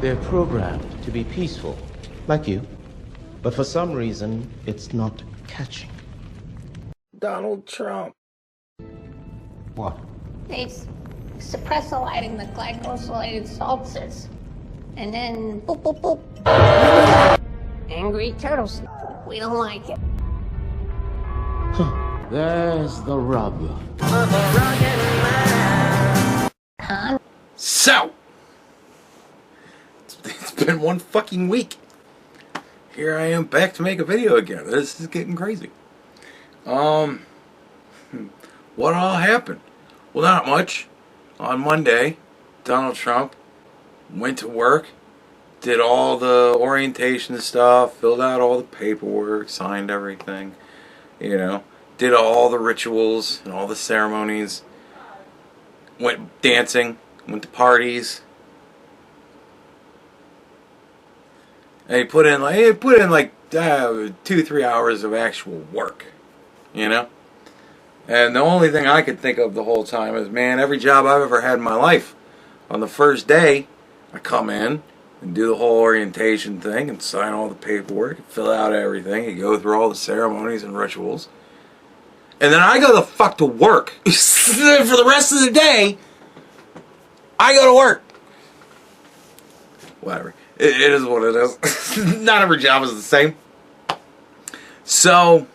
They're programmed to be peaceful, like you. But for some reason, it's not catching. Donald Trump. What? They suppress the lighting, the glycosylated salts, and then boop, boop, boop. Angry turtles. We don't like it. There's the rub. So, it's been one fucking week. Here I am back to make a video again. This is getting crazy. What all happened? Well, not much. On Monday, Donald Trump went to work, did all the orientation stuff, filled out all the paperwork, signed everything, you know, did all the rituals and all the ceremonies, went dancing, went to parties. And he put in like 2-3 hours of actual work, you know? And the only thing I could think of the whole time is, man, every job I've ever had in my life, on the first day, I come in and do the whole orientation thing and sign all the paperwork, and fill out everything, and go through all the ceremonies and rituals. And then I go the fuck to work. For the rest of the day, I go to work. Whatever. It is what it is. Not every job is the same. So,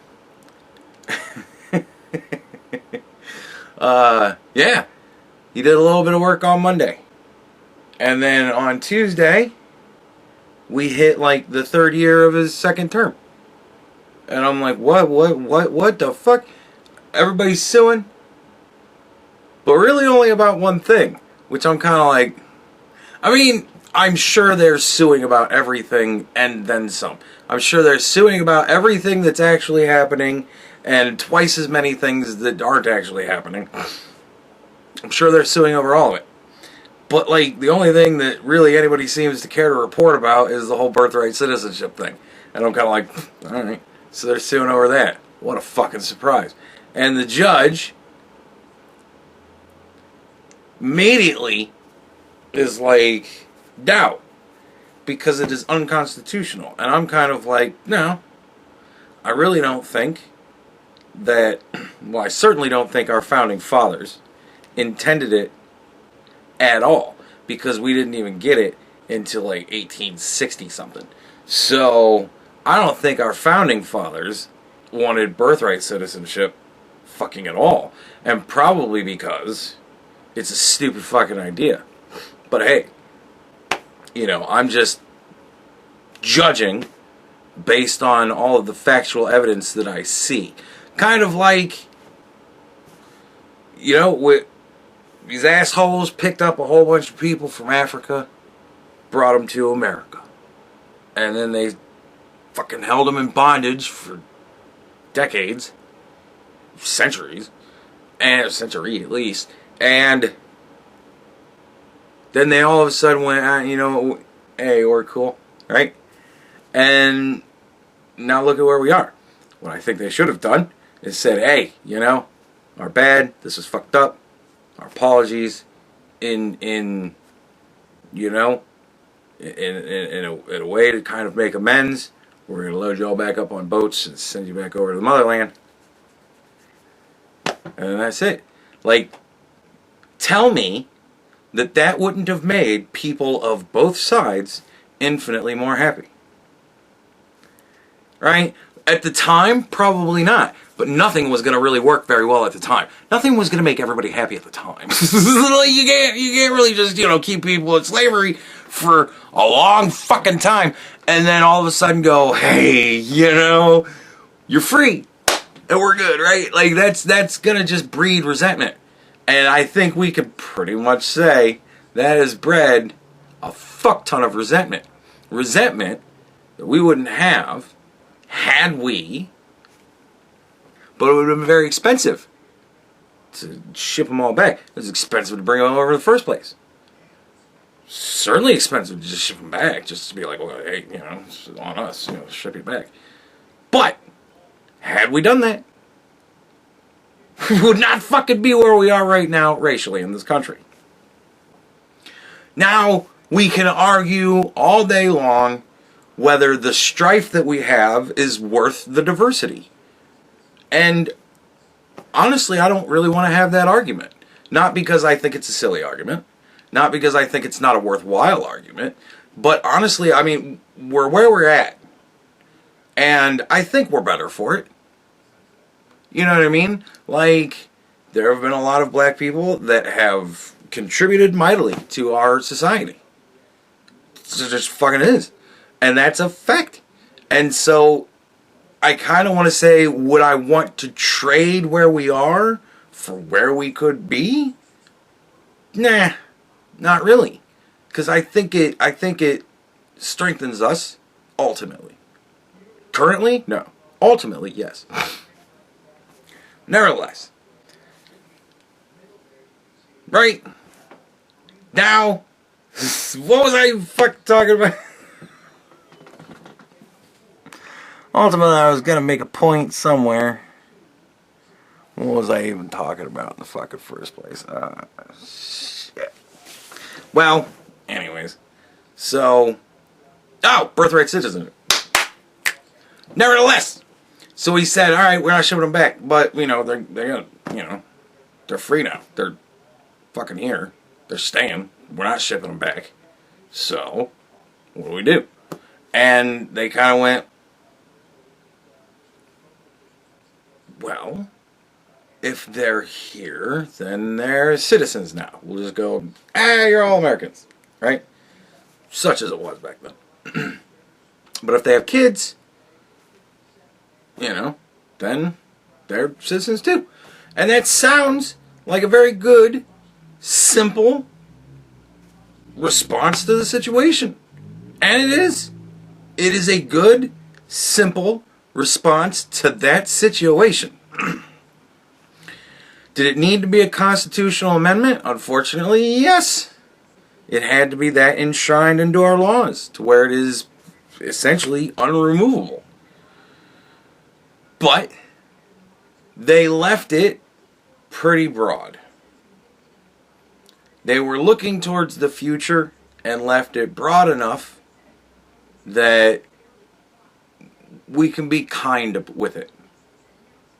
yeah, he did a little bit of work on Monday. And then on Tuesday, we hit like the 3rd year of his 2nd term. And I'm like, what the fuck? Everybody's suing. But really only about one thing, which I'm kind of like, I mean, I'm sure they're suing about everything and then some. I'm sure they're suing about everything that's actually happening and twice as many things that aren't actually happening. I'm sure they're suing over all of it. But, like, the only thing that really anybody seems to care to report about is the whole birthright citizenship thing. And I'm kind of like, alright. So they're suing over that. What a fucking surprise. And the judge immediately is like, doubt, because it is unconstitutional. And I'm kind of like, no, I really don't think that, well, I certainly don't think our founding fathers intended it at all, because we didn't even get it until like 1860 something. So I don't think our founding fathers wanted birthright citizenship fucking at all, and probably because it's a stupid fucking idea. But hey, you know, I'm just judging based on all of the factual evidence that I see. Kind of like, you know, with these assholes picked up a whole bunch of people from Africa, brought them to America. And then they fucking held them in bondage for decades, centuries, and a century at least. And then they all of a sudden went, you know, hey, we're cool, right? And now look at where we are. What I think they should have done is said, hey, you know, our bad, this is fucked up. Our apologies in you know, in a way to kind of make amends. We're going to load you all back up on boats and send you back over to the motherland. And that's it. Like, tell me that that wouldn't have made people of both sides infinitely more happy. Right? At the time, probably not. But nothing was going to really work very well at the time. Nothing was going to make everybody happy at the time. Like, you can't really just, you know, keep people in slavery for a long fucking time and then all of a sudden go, hey, you know, you're free and we're good, right? Like, that's going to just breed resentment. And I think we could pretty much say that has bred a fuck ton of resentment. Resentment that we wouldn't have had we, but it would have been very expensive to ship them all back. It was expensive to bring them over in the first place. Certainly expensive to just ship them back, just to be like, well, hey, you know, it's on us, you know, ship it back. But, had we done that, we would not fucking be where we are right now racially in this country. Now, We can argue all day long whether the strife that we have is worth the diversity. And honestly, I don't really want to have that argument. Not because I think it's a silly argument. Not because I think it's not a worthwhile argument. But honestly, I mean, we're where we're at. And I think we're better for it. You know what I mean? Like, there have been a lot of black people that have contributed mightily to our society. It just fucking is. And that's a fact. And so, I kind of want to say, would I want to trade where we are for where we could be? Nah, not really. Because I think it strengthens us, ultimately. Currently? No. Ultimately, yes. Nevertheless. Right? Now, what was I talking about? Ultimately, I was going to make a point somewhere. What was I even talking about in the fucking first place? Shit. Well, anyways. So, birthright citizenship. Nevertheless, so he said, all right, we're not shipping them back, but, you know, they're gonna, you know, they're free now. They're fucking here. They're staying. We're not shipping them back. So, what do we do? And they kind of went, well, if they're here, then they're citizens now. We'll just go, you're all Americans, right? Such as it was back then. But if they have kids, you know, then they're citizens too. And that sounds like a very good, simple response to the situation. And it is. It is a good, simple response to that situation. Did it need to be a constitutional amendment? Unfortunately, yes. It had to be that enshrined into our laws to where it is essentially unremovable. But they left it pretty broad. They were looking towards the future and left it broad enough that we can be kind with it.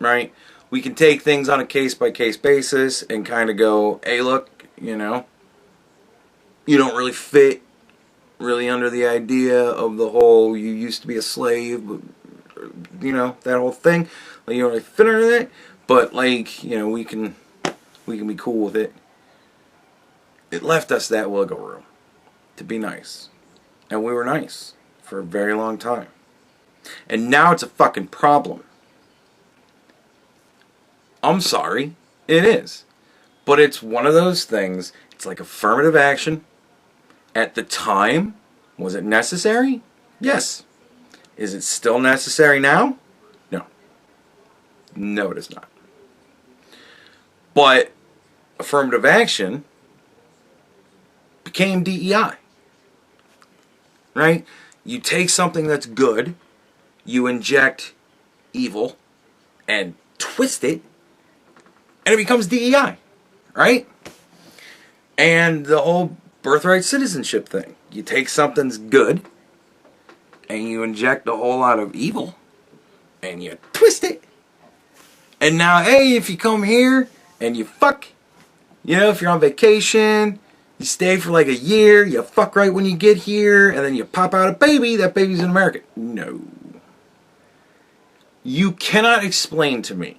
Right? We can take things on a case-by-case basis and kind of go, hey, look, you know, you don't really fit really under the idea of the whole you used to be a slave, but, you know, that whole thing. Like, you don't really fit under that, but, like, you know, we can be cool with it. It left us that wiggle room to be nice. And we were nice for a very long time. And now it's a fucking problem. I'm sorry, it is. But it's one of those things, it's like affirmative action. At the time, was it necessary? Yes. Is it still necessary now? No. No, it is not. But affirmative action became DEI. Right? You take something that's good, you inject evil, and twist it, and it becomes DEI, right? And the whole birthright citizenship thing. You take something's good, and you inject a whole lot of evil, and you twist it. And now, hey, if you come here, and you fuck, you know, if you're on vacation, you stay for like a year, you fuck right when you get here, and then you pop out a baby, that baby's an American. No. You cannot explain to me,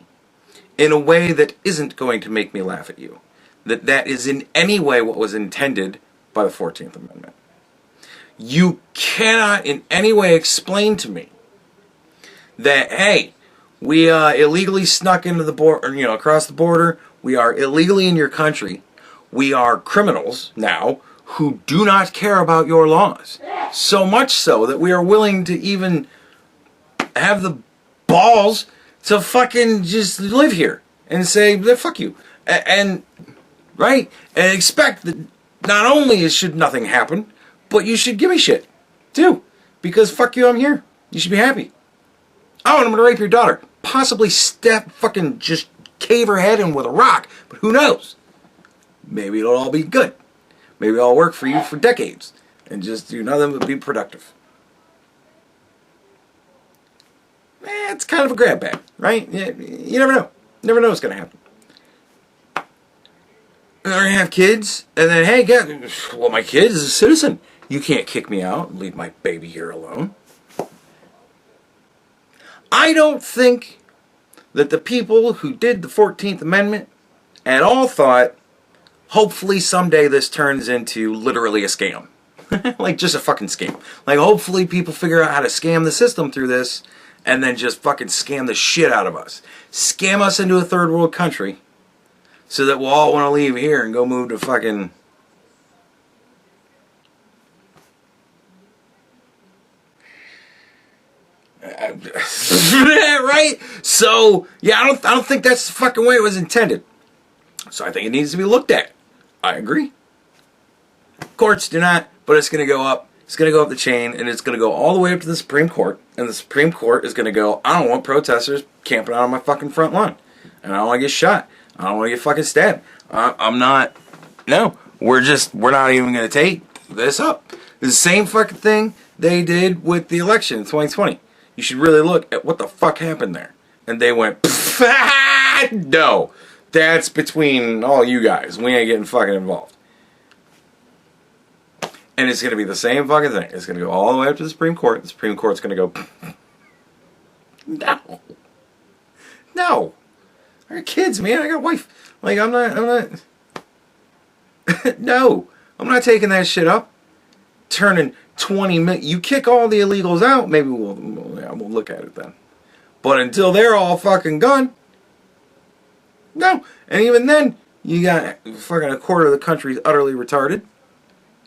in a way that isn't going to make me laugh at you, that that is in any way what was intended by the 14th Amendment. You cannot in any way explain to me that, hey, we illegally snuck into the border, you know, across the border, we are illegally in your country, we are criminals now who do not care about your laws. So much so that we are willing to even have the balls to fucking just live here and say, fuck you. And, right? And expect that not only should nothing happen, but you should give me shit, too. Because fuck you, I'm here. You should be happy. Oh, and I'm gonna rape your daughter. Possibly fucking just cave her head in with a rock. But who knows? Maybe it'll all be good. Maybe I'll work for you for decades and just do nothing but be productive. It's kind of a grab bag, right? You never know. Never know what's going to happen. And I have kids, and then, hey, well, my kid is a citizen. You can't kick me out and leave my baby here alone. I don't think that the people who did the 14th Amendment at all thought, hopefully someday this turns into literally a scam. Like, just a fucking scam. Like, hopefully people figure out how to scam the system through this, and then just fucking scam the shit out of us. Scam us into a third world country, so that we'll all want to leave here and go move to fucking... right? So, yeah, I don't think that's the fucking way it was intended. So I think it needs to be looked at. I agree. Courts do not, but it's going to go up. It's going to go up the chain, and it's going to go all the way up to the Supreme Court. And the Supreme Court is going to go, I don't want protesters camping out on my fucking front lawn. And I don't want to get shot. I don't want to get fucking stabbed. I'm not... No. We're not even going to take this up. It's the same fucking thing they did with the election in 2020. You should really look at what the fuck happened there. And they went, no. That's between all you guys. We ain't getting fucking involved. And it's going to be the same fucking thing. It's going to go all the way up to the Supreme Court. The Supreme Court's going to go, no. No. I got kids, man. I got a wife. Like, I'm not. No. I'm not taking that shit up. Turning 20 minutes. You kick all the illegals out, maybe we'll look at it then. But until they're all fucking gone, no. And even then, you got fucking a quarter of the country utterly retarded.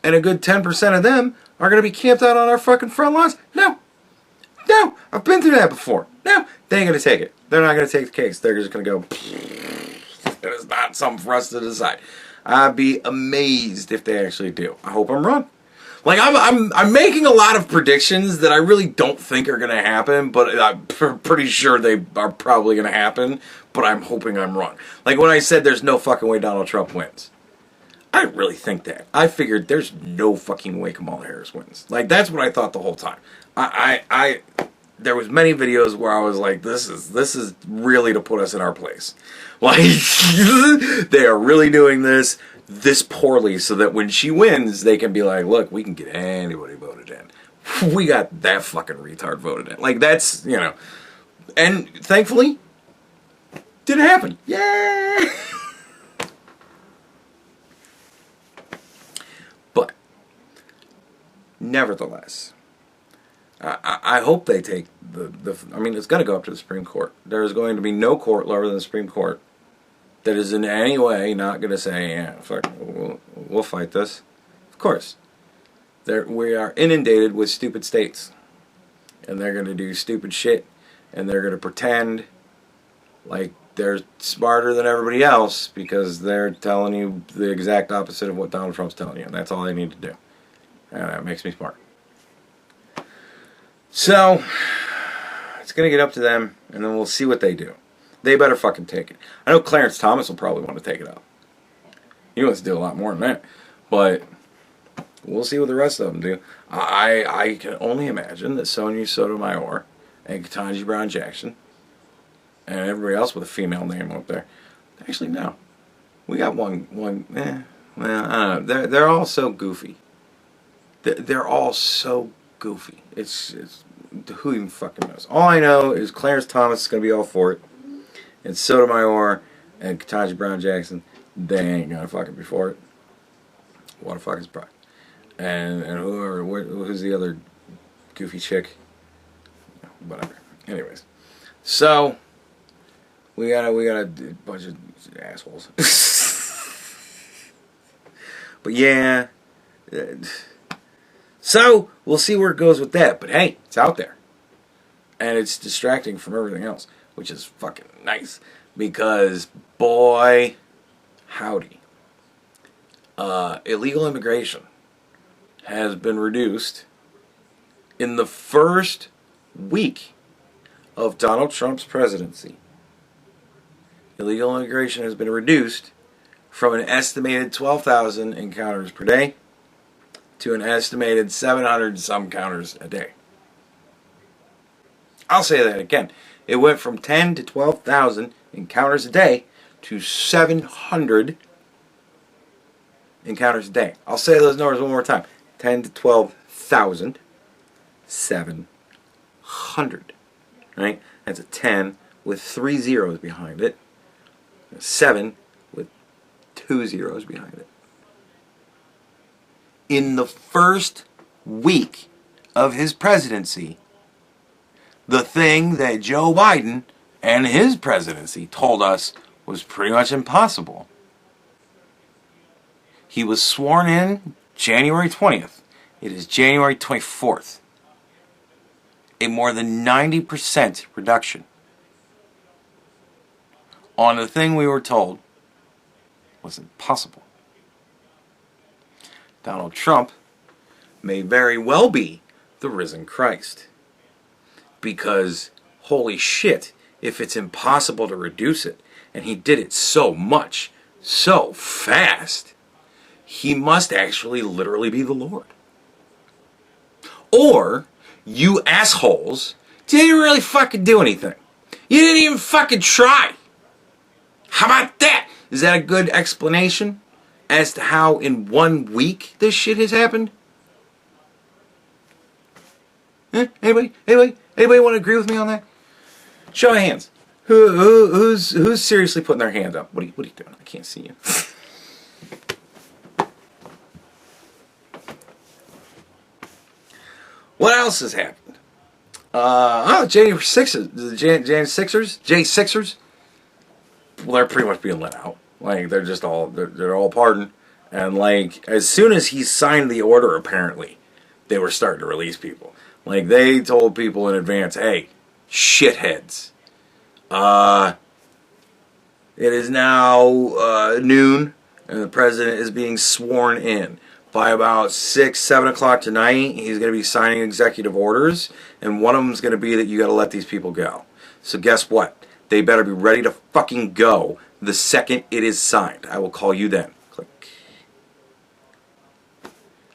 And a good 10% of them are going to be camped out on our fucking front lawns. No. No. I've been through that before. No. They ain't going to take it. They're not going to take the case. They're just going to go, it's not something for us to decide. I'd be amazed if they actually do. I hope I'm wrong. Like, I'm making a lot of predictions that I really don't think are going to happen, but I'm pretty sure they are probably going to happen, but I'm hoping I'm wrong. Like when I said there's no fucking way Donald Trump wins. I didn't really think that. I figured there's no fucking way Kamala Harris wins. Like, that's what I thought the whole time. There was many videos where I was like, this is really to put us in our place. Like, they are really doing this poorly so that when she wins, they can be like, look, we can get anybody voted in. We got that fucking retard voted in. Like, that's, you know. And thankfully, didn't happen. Yay! But, nevertheless, I hope they take I mean, it's going to go up to the Supreme Court. There is going to be no court lower than the Supreme Court that is in any way not going to say, yeah, fuck, we'll fight this. Of course. We are inundated with stupid states. And they're going to do stupid shit. And they're going to pretend like they're smarter than everybody else because they're telling you the exact opposite of what Donald Trump's telling you. And that's all they need to do. And that makes me smart. So, it's going to get up to them, and then we'll see what they do. They better fucking take it. I know Clarence Thomas will probably want to take it up. He wants to do a lot more than that. But we'll see what the rest of them do. I can only imagine that Sonia Sotomayor and Ketanji Brown Jackson and everybody else with a female name up there. Actually, no. We got one well, I don't know. They're all so goofy. They're all so goofy. It's who even fucking knows. All I know is Clarence Thomas is going to be all for it. And Sotomayor and Ketanji Brown Jackson, they ain't going to fucking be for it. What a fucking surprise. And who's the other goofy chick? Whatever. Anyways. So, we got a bunch of assholes. But yeah. So, we'll see where it goes with that. But hey, it's out there. And it's distracting from everything else, which is fucking nice. Because, boy, howdy. Illegal immigration has been reduced in the first week of Donald Trump's presidency. Illegal immigration has been reduced from an estimated 12,000 encounters per day to an estimated 700 some encounters a day. I'll say that again. It went from 10 to 12,000 encounters a day to 700 encounters a day. I'll say those numbers one more time. 10 to 12,000, 700. Right? That's a 10 with 3 zeros behind it. A 7 with 2 zeros behind it. In the first week of his presidency, the thing that Joe Biden and his presidency told us was pretty much impossible. He was sworn in January 20th. It is January 24th. A more than 90% reduction on the thing we were told was impossible. Donald Trump may very well be the risen Christ. Because, holy shit, if it's impossible to reduce it, and he did it so much, so fast, he must actually literally be the Lord. Or, you assholes didn't really fucking do anything. You didn't even fucking try. How about that? Is that a good explanation as to how in 1 week this shit has happened? Anybody want to agree with me on that? Show of hands. Who's seriously putting their hand up? What are you doing? I can't see you. What else has happened? January 6th, the J6ers. Well, they're pretty much being let out. Like they're all pardoned, and like as soon as he signed the order, apparently they were starting to release people. Like they told people in advance, hey, shitheads. It is now noon, and the president is being sworn in. By about 6, 7 o'clock tonight, he's going to be signing executive orders, and one of them is going to be that you got to let these people go. So guess what? They better be ready to fucking go the second it is signed. I will call you then. Click.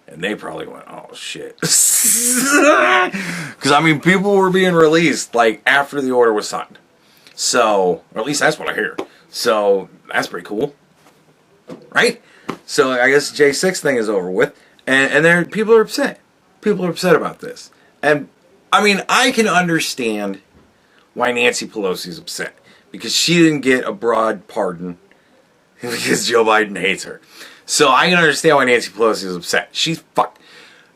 And they probably went, oh shit. Because, I mean, people were being released, like, after the order was signed. So, or at least that's what I hear. So, that's pretty cool. Right? So, I guess the J6 thing is over with. And people are upset. People are upset about this. And, I mean, I can understand why Nancy Pelosi is upset. Because she didn't get a broad pardon. Because Joe Biden hates her. So, I can understand why Nancy Pelosi is upset. She's fucked.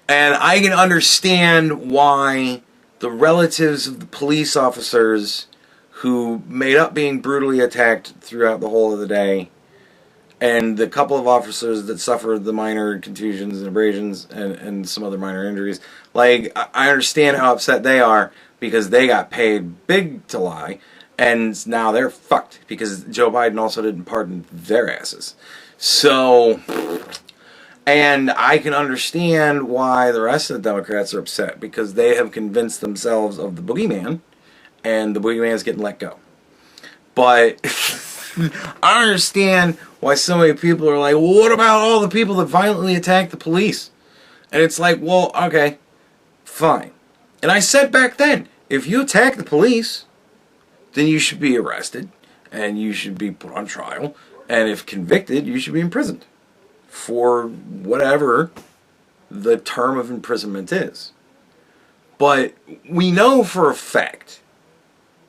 And I can understand why the relatives of the police officers who made up being brutally attacked throughout the whole of the day, and the couple of officers that suffered the minor contusions and abrasions and some other minor injuries, like, I understand how upset they are because they got paid big to lie, and now they're fucked because Joe Biden also didn't pardon their asses. So, and I can understand why the rest of the Democrats are upset because they have convinced themselves of the boogeyman, and the boogeyman's getting let go. But I understand why so many people are like, well, what about all the people that violently attacked the police? And it's like, well, okay, fine. And I said back then, if you attack the police, then you should be arrested, and you should be put on trial, and if convicted, you should be imprisoned for whatever the term of imprisonment is. But we know for a fact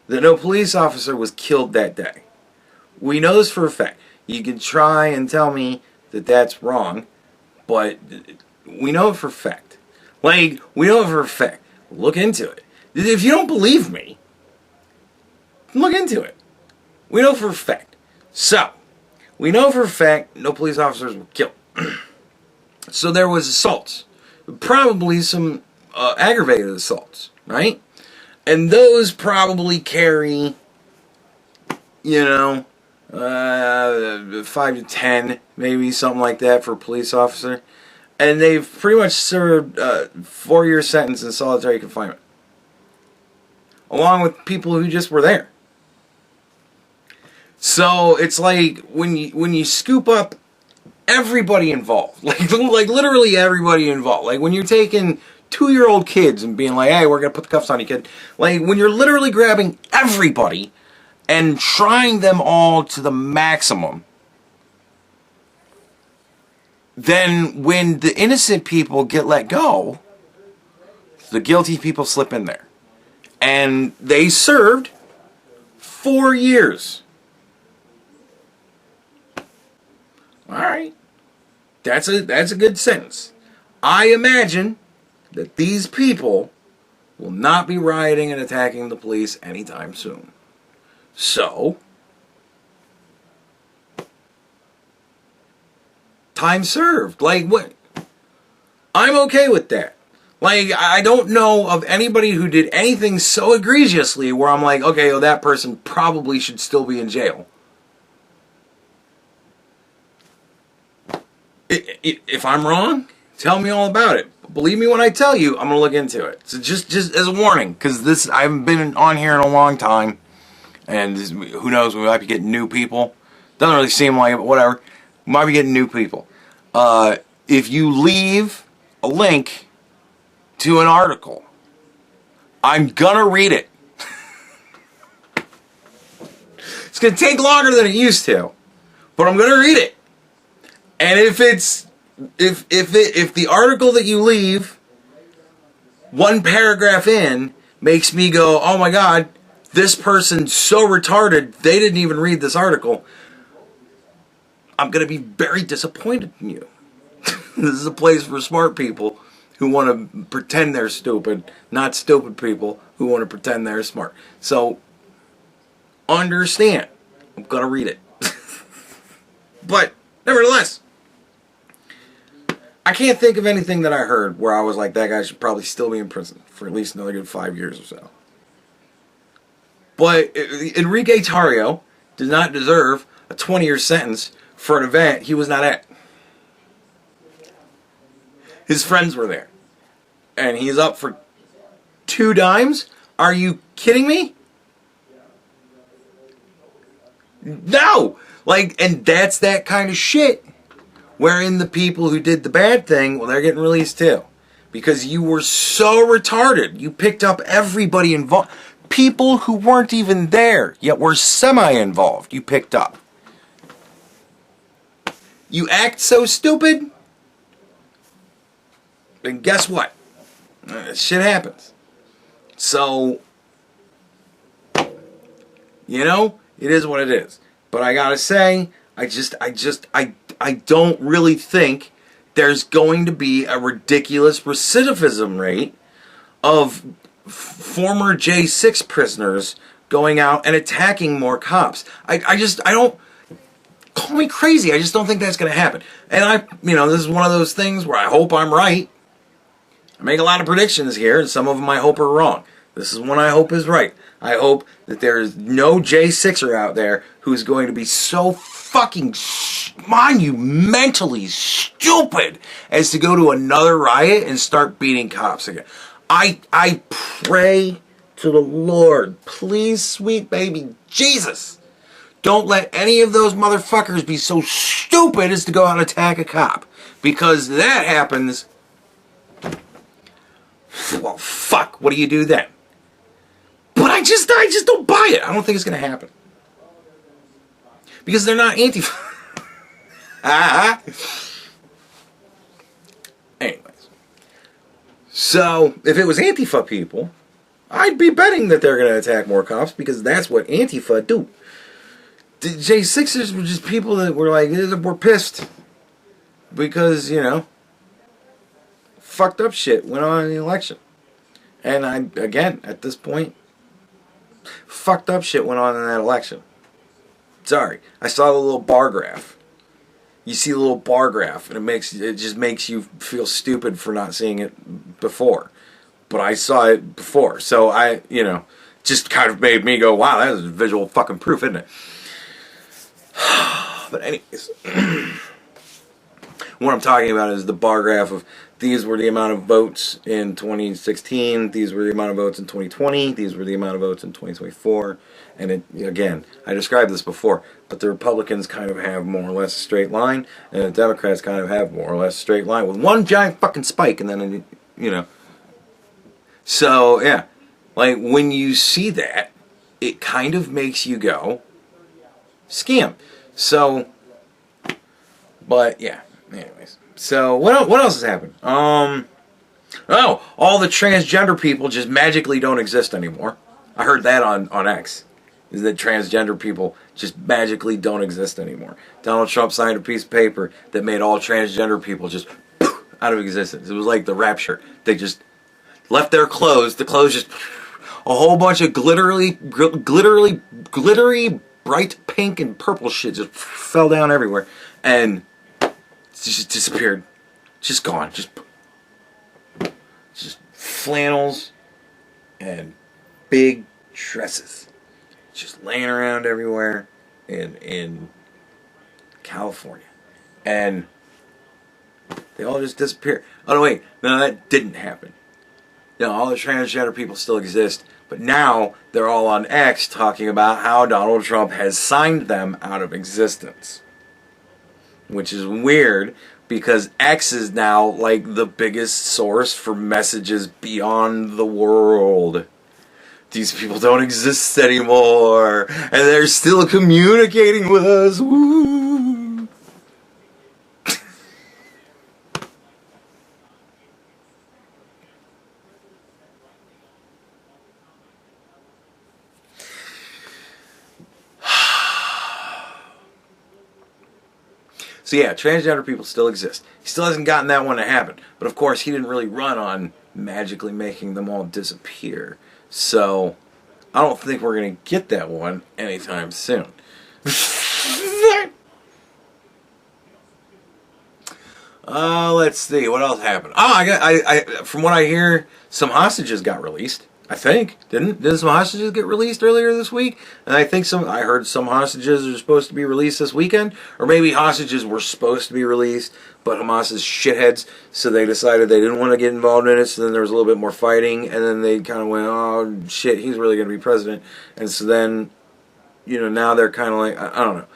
that no police officer was killed that day. We know this for a fact. You can try and tell me that that's wrong, but we know it for a fact. Like, we know it for a fact. Look into it. If you don't believe me, look into it. We know for a fact. So, we know for a fact no police officers were killed. So there was assaults. Probably some aggravated assaults, right? And those probably carry, 5 to 10, maybe something like that for a police officer. And they've pretty much served a 4-year sentence in solitary confinement. Along with people who just were there. So it's like when you scoop up everybody involved, like literally everybody involved. Like when you're taking 2-year-old kids and being like, hey, we're gonna put the cuffs on you, kid. Like when you're literally grabbing everybody and trying them all to the maximum, then when the innocent people get let go, the guilty people slip in there. And they served 4 years. Alright. That's a good sentence. I imagine that these people will not be rioting and attacking the police anytime soon. So, time served. Like, what? I'm okay with that. Like, I don't know of anybody who did anything so egregiously where I'm like, okay, well, that person probably should still be in jail. If I'm wrong, tell me all about it. Believe me when I tell you, I'm going to look into it. So just as a warning, because I haven't been on here in a long time, and who knows, we might be getting new people. Doesn't really seem like it, but whatever. We might be getting new people. If you leave a link to an article, I'm going to read it. It's going to take longer than it used to, but I'm going to read it. And if the article that you leave one paragraph in makes me go, oh my God, this person's so retarded, they didn't even read this article, I'm going to be very disappointed in you. This is a place for smart people who want to pretend they're stupid, not stupid people who want to pretend they're smart. So, understand, I'm going to read it. But, nevertheless, I can't think of anything that I heard where I was like, that guy should probably still be in prison for at least another good 5 years or so. But Enrique Tarrio did not deserve a 20-year sentence for an event he was not at. His friends were there. And he's up for 2 dimes? Are you kidding me? No! Like, and that's that kind of shit. Wherein the people who did the bad thing, well, they're getting released too. Because you were so retarded. You picked up everybody involved. People who weren't even there, yet were semi-involved, you picked up. You act so stupid, and guess what? Shit happens. So, you know, it is what it is. But I gotta say, I don't really think there's going to be a ridiculous recidivism rate of former J6 prisoners going out and attacking more cops. I don't, call me crazy, I just don't think that's going to happen. And this is one of those things where I hope I'm right. I make a lot of predictions here, and some of them I hope are wrong. This is one I hope is right. I hope that there is no J6er out there who's going to be so fucking monumentally stupid as to go to another riot and start beating cops again. I pray to the Lord, please, sweet baby Jesus, don't let any of those motherfuckers be so stupid as to go out and attack a cop. Because that happens, well, fuck, what do you do then? But I just don't buy it. I don't think it's going to happen. Because they're not Antifa. Anyways. So, if it was Antifa people, I'd be betting that they're going to attack more cops because that's what Antifa do. The J6ers were just people that were like, we're pissed. Because, fucked up shit went on in the election. And again, at this point, fucked up shit went on in that election. Sorry, I saw the little bar graph. You see the little bar graph, and it just makes you feel stupid for not seeing it before. But I saw it before, so just kind of made me go, wow, that is visual fucking proof, isn't it? But anyways, what I'm talking about is the bar graph of these were the amount of votes in 2016, these were the amount of votes in 2020, these were the amount of votes in 2024. And again, I described this before, but the Republicans kind of have more or less a straight line, and the Democrats kind of have more or less a straight line with one giant fucking spike, and then, you know. So, yeah. Like, when you see that, it kind of makes you go, scam. So, but, yeah. Anyways. So, what else has happened? Oh, all the transgender people just magically don't exist anymore. I heard that on X. Is that transgender people just magically don't exist anymore. Donald Trump signed a piece of paper that made all transgender people just out of existence. It was like the rapture. They just left their clothes. The clothes just... A whole bunch of glittery, bright pink and purple shit just fell down everywhere. And it just disappeared. Just gone. Just flannels and big dresses. Just laying around everywhere in California. And they all just disappeared. Oh, no, wait. No, that didn't happen. No, all the transgender people still exist. But now they're all on X talking about how Donald Trump has signed them out of existence. Which is weird because X is now like the biggest source for messages beyond the world. These people don't exist anymore, and they're still communicating with us. Woo! So yeah, transgender people still exist. He still hasn't gotten that one to happen. But of course, he didn't really run on magically making them all disappear. So, I don't think we're going to get that one anytime soon. Let's see, what else happened? Oh, from what I hear, some hostages got released. I think. Didn't some hostages get released earlier this week? And I think I heard some hostages are supposed to be released this weekend. Or maybe hostages were supposed to be released, but Hamas is shitheads, so they decided they didn't want to get involved in it, so then there was a little bit more fighting, and then they kind of went, oh, shit, he's really going to be president. And so then, now they're kind of like, I don't know.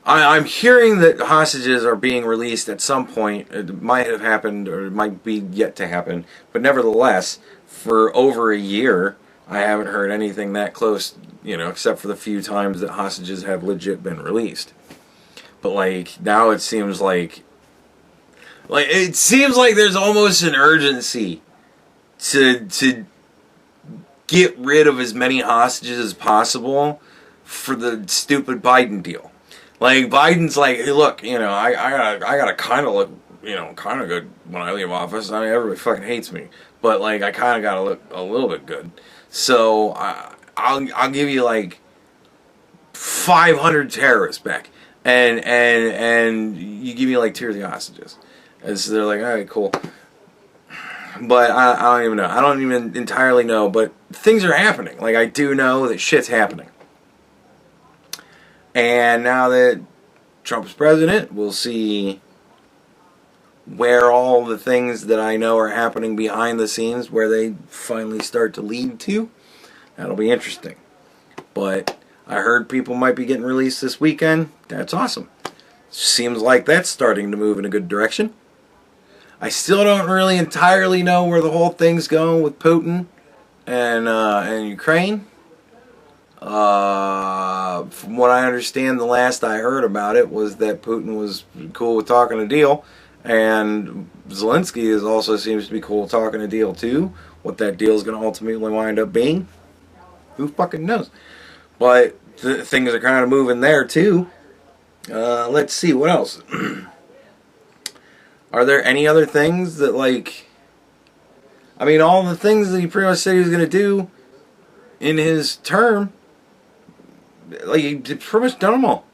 I'm hearing that hostages are being released at some point. It might have happened, or it might be yet to happen, but nevertheless, for over a year, I haven't heard anything that close, except for the few times that hostages have legit been released. But, now it seems like there's almost an urgency to get rid of as many hostages as possible for the stupid Biden deal. Biden's like, hey, look, I gotta kind of look, kind of good when I leave office. I mean, everybody fucking hates me. But, I kind of got to look a little bit good. So, I'll give you, 500 terrorists back. And you give me, 2 or 3 hostages. And so they're like, all right, cool. But I don't even know. I don't even entirely know. But things are happening. I do know that shit's happening. And now that Trump's president, we'll see where all the things that I know are happening behind the scenes, where they finally start to lead to. That'll be interesting. But I heard people might be getting released this weekend. That's awesome. Seems like that's starting to move in a good direction. I still don't really entirely know where the whole thing's going with Putin and Ukraine. From what I understand, the last I heard about it was that Putin was cool with talking a deal. And Zelensky also seems to be cool talking a deal too. What that deal is going to ultimately wind up being, who fucking knows? But things are kind of moving there too. Let's see, what else? Are there any other things that all the things that he pretty much said he was going to do in his term, he's pretty much done them all.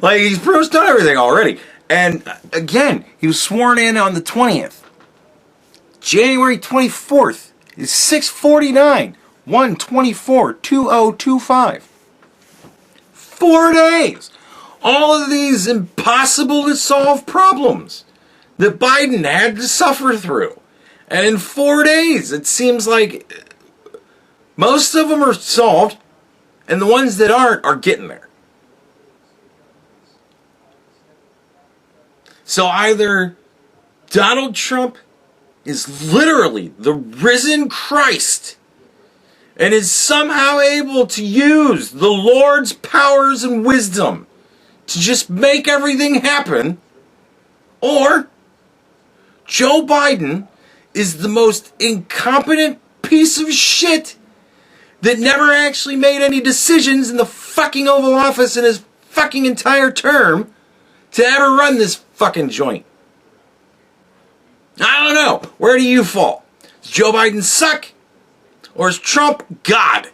He's pretty much done everything already. And again, he was sworn in on the 20th. January 24th is 6/49, 1/24/2025. 4 days. All of these impossible to solve problems that Biden had to suffer through. And in 4 days, it seems like most of them are solved, and the ones that aren't are getting there. So either Donald Trump is literally the risen Christ and is somehow able to use the Lord's powers and wisdom to just make everything happen, or Joe Biden is the most incompetent piece of shit that never actually made any decisions in the fucking Oval Office in his fucking entire term to ever run this fucking joint. I don't know. Where do you fall? Does Joe Biden suck? Or is Trump God?